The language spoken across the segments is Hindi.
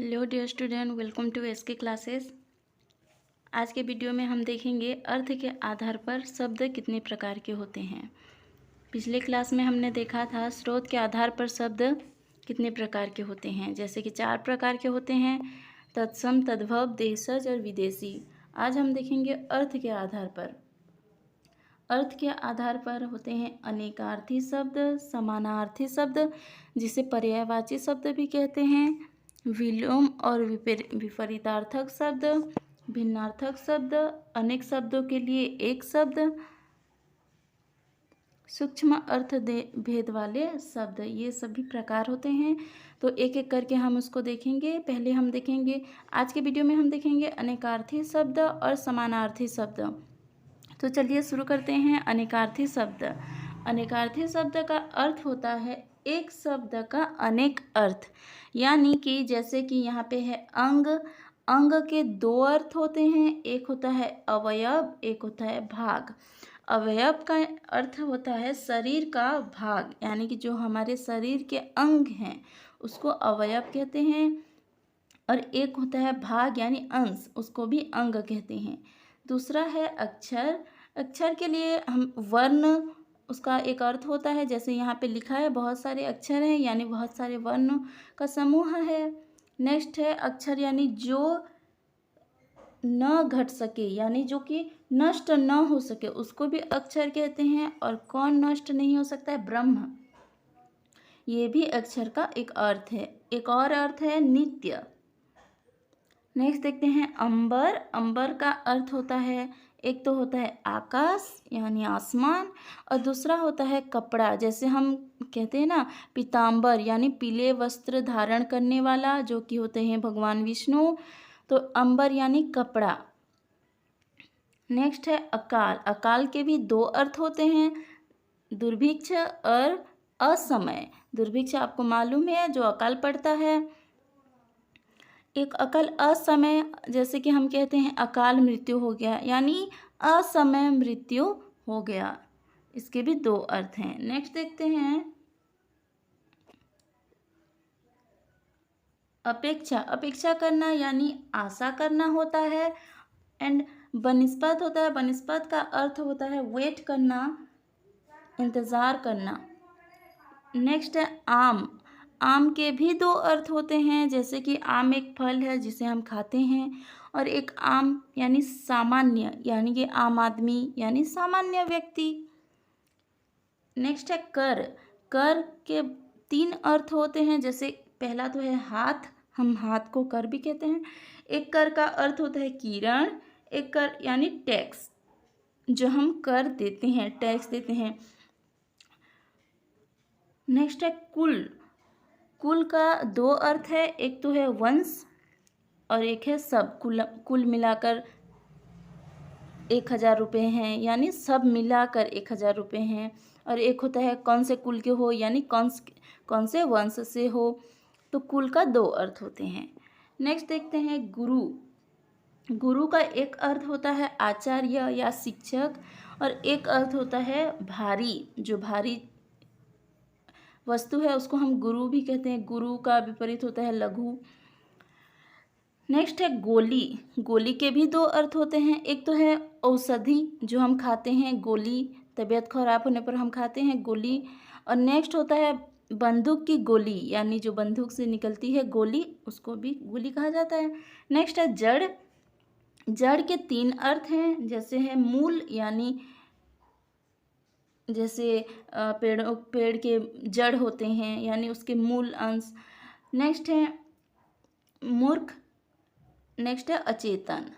Hello dear student, welcome to SK classes. आज के वीडियो में हम देखेंगे अर्थ के आधार पर शब्द कितने प्रकार के होते हैं। पिछले क्लास में हमने देखा था स्रोत के आधार पर शब्द कितने प्रकार के होते हैं, जैसे कि 4 प्रकार के होते हैं: तत्सम, तद्भव, देशज और विदेशी। आज हम देखेंगे अर्थ के आधार पर। अर्थ के आधार पर होते हैं अनेकार्थी शब्द, समानार्थी शब्द जिसे पर्यायवाची शब्द भी कहते हैं, विलोम और विपरीतार्थक शब्द, भिन्नार्थक शब्द, अनेक शब्दों के लिए एक शब्द, सूक्ष्म अर्थ भेद वाले शब्द, ये सभी प्रकार होते हैं। तो एक एक करके हम उसको देखेंगे। पहले हम देखेंगे, आज के वीडियो में हम देखेंगे अनेकार्थी शब्द और समानार्थी शब्द। तो चलिए शुरू करते हैं। अनेकार्थी शब्द। अनेकार्थी शब्द का अर्थ होता है एक शब्द का अनेक अर्थ, यानी कि जैसे कि यहाँ पे है अंग। अंग के 2 अर्थ होते हैं, एक होता है अवयव, एक होता है भाग। अवयव का अर्थ होता है शरीर का भाग, यानी कि जो हमारे शरीर के अंग हैं उसको अवयव कहते हैं। और एक होता है भाग यानी अंश, उसको भी अंग कहते हैं। दूसरा है अक्षर। अक्षर के लिए हम वर्ण, उसका एक अर्थ होता है, जैसे यहाँ पे लिखा है बहुत सारे अक्षर हैं, यानी बहुत सारे वर्ण का समूह है। नेक्स्ट है अक्षर यानी जो न घट सके, यानी जो कि नष्ट न हो सके, उसको भी अक्षर कहते हैं। और कौन नष्ट नहीं हो सकता है? ब्रह्म। ये भी अक्षर का एक अर्थ है। एक और अर्थ है नित्य। नेक्स्ट देखते हैं अंबर। अंबर का अर्थ होता है, एक तो होता है आकाश यानी आसमान, और दूसरा होता है कपड़ा। जैसे हम कहते हैं ना पीताम्बर, यानी पीले वस्त्र धारण करने वाला, जो कि होते हैं भगवान विष्णु। तो अंबर यानी कपड़ा। नेक्स्ट है अकाल। अकाल के भी 2 अर्थ होते हैं, दुर्भिक्ष और असमय। दुर्भिक्ष आपको मालूम है, जो अकाल पड़ता है। एक अकाल असमय, जैसे कि हम कहते हैं अकाल मृत्यु हो गया, यानी असमय मृत्यु हो गया। इसके भी 2 अर्थ हैं। नेक्स्ट देखते हैं अपेक्षा। अपेक्षा करना यानी आशा करना होता है। एंड बनिस्पत होता है। बनिस्पत का अर्थ होता है वेट करना, इंतज़ार करना। नेक्स्ट है आम। आम के भी 2 अर्थ होते हैं, जैसे कि आम एक फल है जिसे हम खाते हैं, और एक आम यानी सामान्य, यानी कि आम आदमी यानी सामान्य व्यक्ति। नेक्स्ट है कर। कर के 3 अर्थ होते हैं, जैसे पहला तो है हाथ, हम हाथ को कर भी कहते हैं। एक कर का अर्थ होता है किरण। एक कर यानी टैक्स, जो हम कर देते हैं, टैक्स देते हैं। नेक्स्ट है कुल। कुल का 2 अर्थ है, एक तो है वंश और एक है सब। कुल मिलाकर 1000 रुपये हैं, यानी सब मिलाकर 1000 रुपये हैं। और एक होता है कौन से कुल के हो, यानी कौन से वंश से हो। तो कुल का 2 अर्थ होते हैं। नेक्स्ट देखते हैं गुरु। गुरु का एक अर्थ होता है आचार्य या शिक्षक, और एक अर्थ होता है भारी। जो भारी वस्तु है उसको हम गुरु भी कहते हैं। गुरु का विपरीत होता है लघु। नेक्स्ट है गोली। गोली के भी 2 अर्थ होते हैं, एक तो है औषधि, जो हम खाते हैं, गोली, तबीयत खराब होने पर हम खाते हैं गोली। और नेक्स्ट होता है बंदूक की गोली, यानी जो बंदूक से निकलती है गोली, उसको भी गोली कहा जाता है। नेक्स्ट है जड़। जड़ के 3 अर्थ हैं, जैसे है मूल, यानी जैसे पेड़ के जड़ होते हैं, यानी उसके मूल अंश। नेक्स्ट है मूर्ख। नेक्स्ट है अचेतन।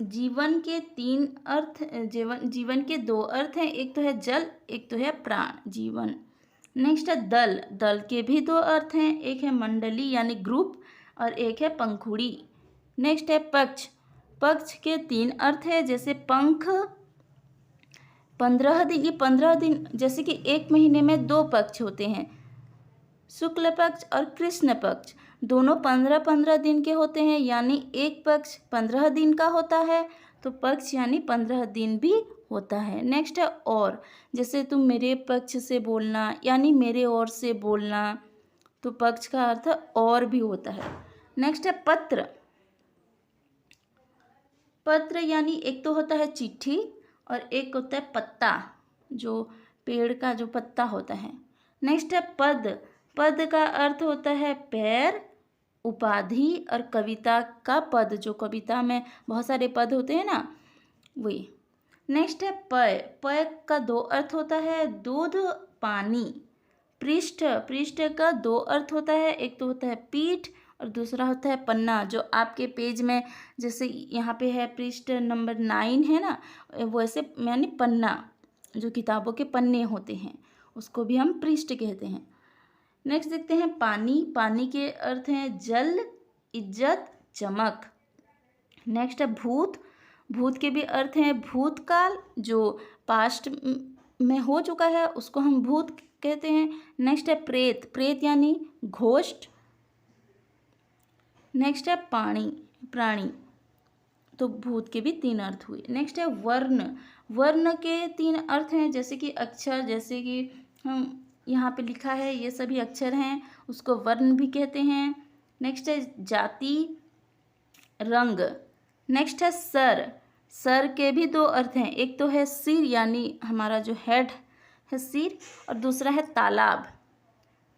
जीवन के 3 अर्थ, जीवन के 2 अर्थ हैं, एक तो है जल, एक तो है प्राण, जीवन। नेक्स्ट है दल। दल के भी 2 अर्थ हैं, एक है मंडली यानी ग्रुप, और एक है पंखुड़ी। नेक्स्ट है पक्ष। पक्ष के 3 अर्थ हैं, जैसे पंख, 15 दिन। ये 15 दिन, जैसे कि एक महीने में 2 पक्ष होते हैं, शुक्ल पक्ष और कृष्ण पक्ष। दोनों 15-15 दिन के होते हैं, यानी एक पक्ष 15 दिन का होता है, तो पक्ष यानी 15 दिन भी होता है। नेक्स्ट है और, जैसे तुम मेरे पक्ष से बोलना, यानी मेरे ओर से बोलना। तो पक्ष का अर्थ और भी होता है। नेक्स्ट है पत्र। पत्र यानी एक तो होता है चिट्ठी और एक होता है पत्ता, जो पेड़ का जो पत्ता होता है। नेक्स्ट है पद। पद का अर्थ होता है पैर, उपाधि और कविता का पद, जो कविता में बहुत सारे पद होते हैं ना, वही। नेक्स्ट है पय। पय का दो अर्थ होता है दूध, पानी। पृष्ठ। पृष्ठ का दो अर्थ होता है, एक तो होता है पीठ और दूसरा होता है पन्ना, जो आपके पेज में जैसे यहाँ पे है पृष्ठ नंबर 9 है ना, वैसे यानी पन्ना, जो किताबों के पन्ने होते हैं उसको भी हम पृष्ठ कहते हैं। नेक्स्ट देखते हैं पानी। पानी के अर्थ हैं जल, इज्जत, चमक। नेक्स्ट है भूत। भूत के भी अर्थ हैं भूतकाल, जो पास्ट में हो चुका है उसको हम भूत कहते हैं। नेक्स्ट है प्रेत। प्रेत यानी घोस्ट। नेक्स्ट है प्राणी। तो भूत के भी 3 अर्थ हुए। नेक्स्ट है वर्ण। वर्ण के 3 अर्थ हैं, जैसे कि अक्षर, जैसे कि हम यहाँ पे लिखा है ये सभी अक्षर हैं, उसको वर्ण भी कहते हैं। नेक्स्ट है जाति, रंग। नेक्स्ट है सर। सर के भी 2 अर्थ हैं, एक तो है सिर यानी हमारा जो हेड है सिर, और दूसरा है तालाब।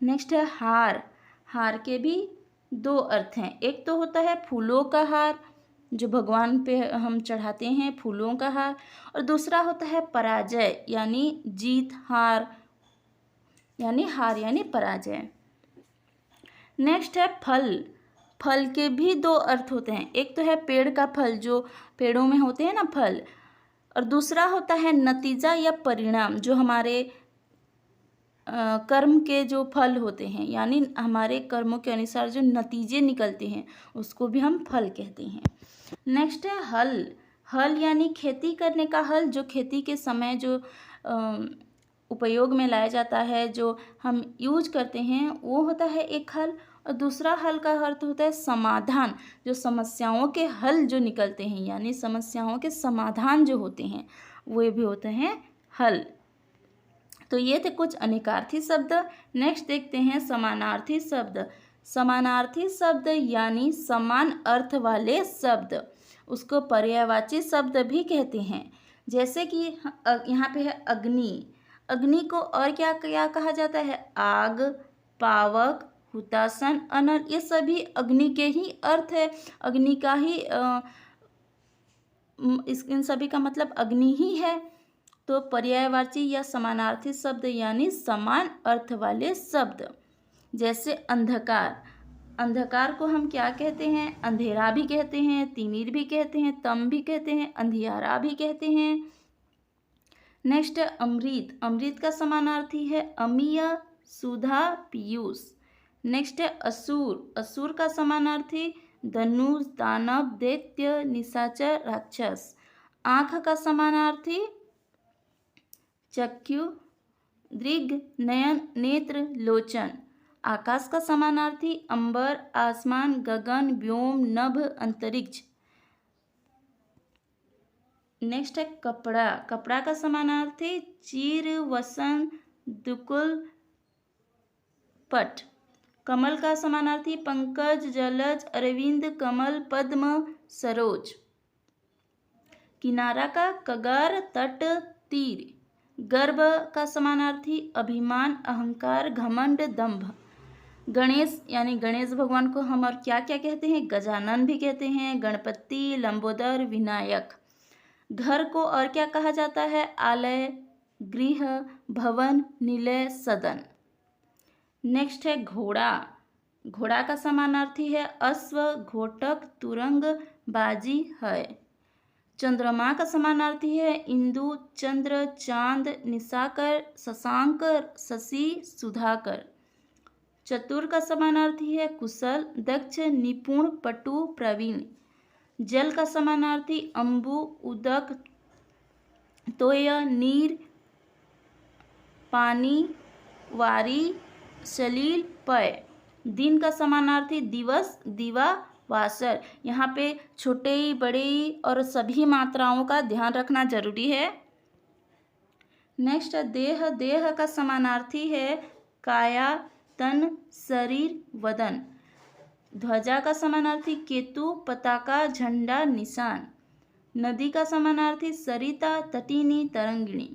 नेक्स्ट है हार। हार के भी 2 अर्थ हैं, एक तो होता है फूलों का हार, जो भगवान पे हम चढ़ाते हैं फूलों का हार, और दूसरा होता है पराजय यानी जीत, हार यानी पराजय। नेक्स्ट है फल। फल के भी 2 अर्थ होते हैं, एक तो है पेड़ का फल, जो पेड़ों में होते हैं ना फल, और दूसरा होता है नतीजा या परिणाम, जो हमारे कर्म के जो फल होते हैं, यानी हमारे कर्मों के अनुसार जो नतीजे निकलते हैं उसको भी हम फल कहते हैं। नेक्स्ट है हल। हल यानी खेती करने का हल, जो खेती के समय जो उपयोग में लाया जाता है, जो हम यूज करते हैं, वो होता है एक हल। और दूसरा हल का अर्थ होता है समाधान, जो समस्याओं के हल जो निकलते हैं, यानी समस्याओं के समाधान जो होते हैं वो भी होते हैं हल। तो ये थे कुछ अनेकार्थी शब्द। नेक्स्ट देखते हैं समानार्थी शब्द। समानार्थी शब्द यानी समान अर्थ वाले शब्द, उसको पर्यायवाची शब्द भी कहते हैं। जैसे कि यहाँ पे है अग्नि। अग्नि को और क्या क्या कहा जाता है? आग, पावक, हुतासन, अनल, ये सभी अग्नि के ही अर्थ है। अग्नि का ही इन सभी का मतलब अग्नि ही है। तो पर्यायवाची या समानार्थी शब्द यानी समान अर्थ वाले शब्द। जैसे अंधकार। अंधकार को हम क्या कहते हैं? अंधेरा भी कहते हैं, तिमिर भी कहते हैं, तम भी कहते हैं, अंधियारा भी कहते हैं। नेक्स्ट है अमृत। अमृत का समानार्थी है अमीय, सुधा, पीयूष। नेक्स्ट है असुर। असुर का समानार्थी धनुष, दानव, दैत्य, निशाचर, राक्षस। आँख का समानार्थी चक्षु, दृग, नयन, नेत्र, लोचन। आकाश का समानार्थी अंबर, आसमान, गगन, व्योम, नभ, अंतरिक्ष। नेक्स्ट है कपड़ा। कपड़ा का समानार्थी चीर, वसन, दुकुल, पट। कमल का समानार्थी पंकज, जलज, अरविंद, कमल, पद्म, सरोज। किनारा का कगार, तट, तीर। गर्भ का समानार्थी अभिमान, अहंकार, घमंड, दंभ। गणेश यानी गणेश भगवान को हम और क्या क्या कहते हैं? गजानन भी कहते हैं, गणपति, लंबोदर, विनायक। घर को और क्या कहा जाता है? आलय, गृह, भवन, निलय, सदन। नेक्स्ट है घोड़ा। घोड़ा का समानार्थी है अश्व, घोटक, तुरंग, बाजी, है। चंद्रमा का समानार्थी है इंदु, चंद्र, चांद, निशाकर, शशांक, शशि, सुधाकर। चतुर का समानार्थी है कुशल, दक्ष, निपुण, पटु, प्रवीण। जल का समानार्थी अंबु, उदक, तोय, नीर, पानी, वारी, सलील, पय। दिन का समानार्थी दिवस, दिवा, वासर। यहाँ पे छोटे बड़े और सभी मात्राओं का ध्यान रखना जरूरी है। नेक्स्ट देह। देह का समानार्थी है काया, तन, शरीर, वदन। ध्वजा का समानार्थी केतु, पताका, झंडा, निशान। नदी का समानार्थी सरिता, तटिनी, तरंगिणी।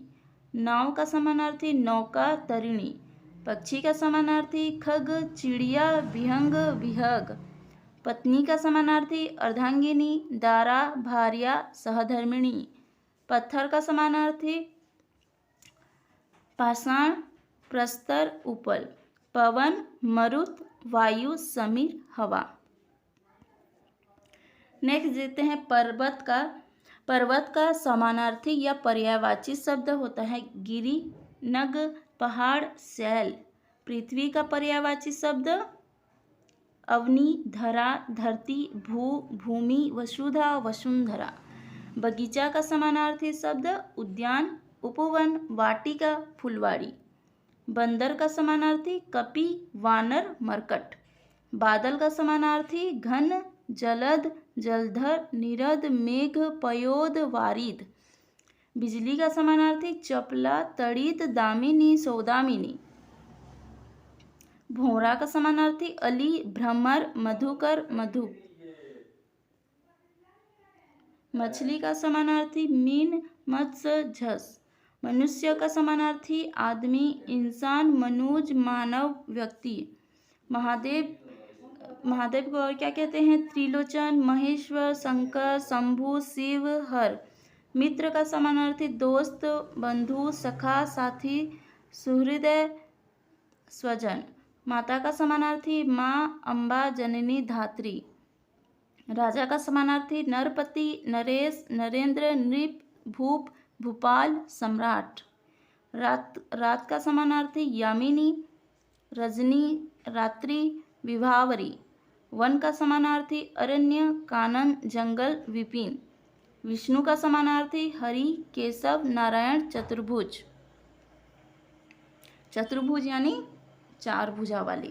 नाव का समानार्थी नौका, तरिणी। पक्षी का समानार्थी खग, चिड़िया, विहंग, विहग। पत्नी का समानार्थी अर्धांगिनी, दारा, भार्या, सहधर्मिणी। पत्थर का समानार्थी पाषाण, प्रस्तर, उपल। पवन, मरुत, वायु, समीर, हवा। नेक्स्ट देखते हैं पर्वत का। पर्वत का समानार्थी या पर्यायवाची शब्द होता है गिरि, नग, पहाड़, शैल। पृथ्वी का पर्यायवाची शब्द अवनी, धरा, धरती, भू, भूमि, वसुधा, वसुंधरा। बगीचा का समानार्थी शब्द उद्यान, उपवन, वाटिका, फुलवाड़ी। बंदर का समानार्थी कपि, वानर, मरकट। बादल का समानार्थी घन, जलद, जलधर, निरद, मेघ, पयोद, वारिद। बिजली का समानार्थी चपला, तड़ित, दामिनी, सौदामिनी। भौरा का समानार्थी अली, भ्रमर, मधुकर, मधु। मछली का समानार्थी मीन, मत्स्य, झस। मनुष्य का समानार्थी आदमी, इंसान, मनुज, मानव, व्यक्ति। महादेव को और क्या कहते हैं? त्रिलोचन, महेश्वर, शंकर, शंभु, शिव, हर। मित्र का समानार्थी दोस्त, बंधु, सखा, साथी, सुहृदय, स्वजन। माता का समानार्थी माँ, अम्बा, जननी, धात्री। राजा का समानार्थी नरपति, नरेश, नरेंद्र, नृप, भूप, भूपाल, सम्राट। रात का समानार्थी यामिनी, रजनी, रात्रि, विभावरी। वन का समानार्थी अरण्य, कानन, जंगल, विपिन। विष्णु का समानार्थी हरि, केशव, नारायण, चतुर्भुज। चतुर्भुज यानी चार भुजा वाले।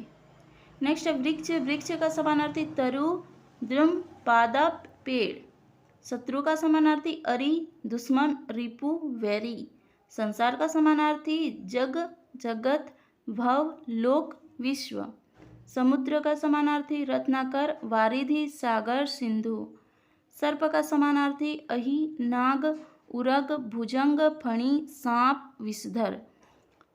नेक्स्ट है वृक्ष। वृक्ष का समानार्थी तरु, द्रुम, पादप, पेड़। शत्रु का समानार्थी अरि, दुश्मन, रिपु, वैरी। संसार का समानार्थी जग, जगत, भव, लोक, विश्व। समुद्र का समानार्थी रत्नाकर, वारिधि, सागर, सिंधु। सर्प का समानार्थी अहि, नाग, उरग, भुजंग, फणी, सांप, विषधर।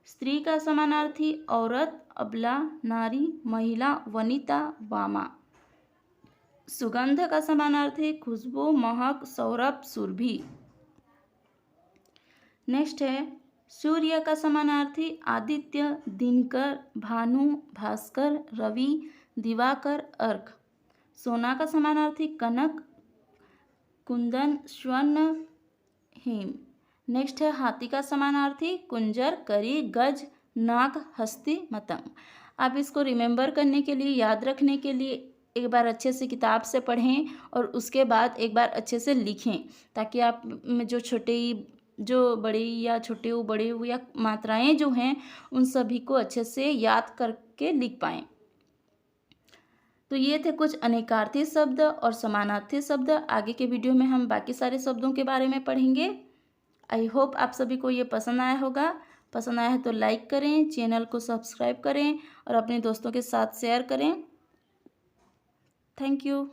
स्त्री का समानार्थी औरत, अबला, नारी, महिला, वनिता, वामा। सुगंध का समानार्थी खुशबू, महक, सौरभ, सुरभि। नेक्स्ट है सूर्य का समानार्थी आदित्य, दिनकर, भानु, भास्कर, रवि, दिवाकर, अर्क। सोना का समानार्थी कनक, कुंदन, स्वर्ण, हेम। नेक्स्ट है हाथी का समानार्थी कुंजर, करी, गज, नाग, हस्ती, मतंग। आप इसको रिमेंबर करने के लिए, याद रखने के लिए एक बार अच्छे से किताब से पढ़ें और उसके बाद एक बार अच्छे से लिखें, ताकि आप में जो बड़ी या छोटे बड़े हो या मात्राएं जो हैं उन सभी को अच्छे से याद करके लिख पाएँ। तो ये थे कुछ अनेकार्थी शब्द और समानार्थी शब्द। आगे के वीडियो में हम बाकी सारे शब्दों के बारे में पढ़ेंगे। आई होप आप सभी को ये पसंद आया होगा। पसंद आया है तो लाइक करें, चैनल को सब्सक्राइब करें और अपने दोस्तों के साथ शेयर करें। Thank you.